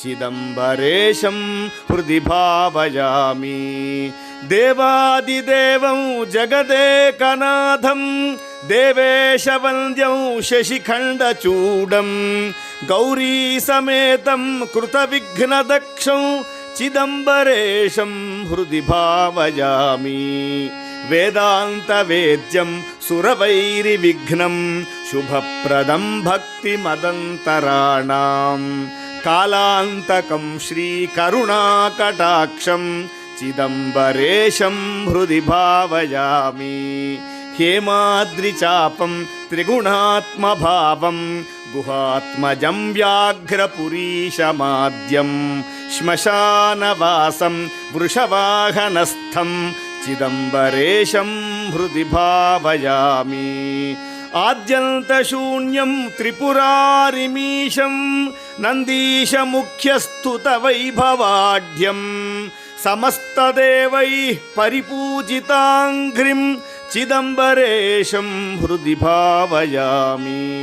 चिदम्बरेशं हृदि भावयामि। देवादिदेवं जगदेकनाथं देवेशवन्द्यं शशिखण्डचूडं गौरीसमेतं कृतविघ्नदक्षं चिदम्बरेशं हृदि भावयामि। वेदान्तवेद्यं सुरवैरिविघ्नं शुभप्रदं भक्तिमदन्तराणां कालान्तकं श्रीकरुणाकटाक्षं चिदम्बरेशं हृदि भावयामि। हेमाद्रिचापं त्रिगुणात्मभावं गुहात्मजं व्याघ्रपुरीशमाद्यं श्मशानवासं वृषवाहनस्थं चिदम्बरेशं हृदि भावयामि। आद्यन्तशून्यं त्रिपुरारिमीशं नन्दीशमुख्यस्तुतवैभवाढ्यं समस्तदेवैः परिपूजिताङ्घ्रिं चिदम्बरेशं हृदि भावयामि।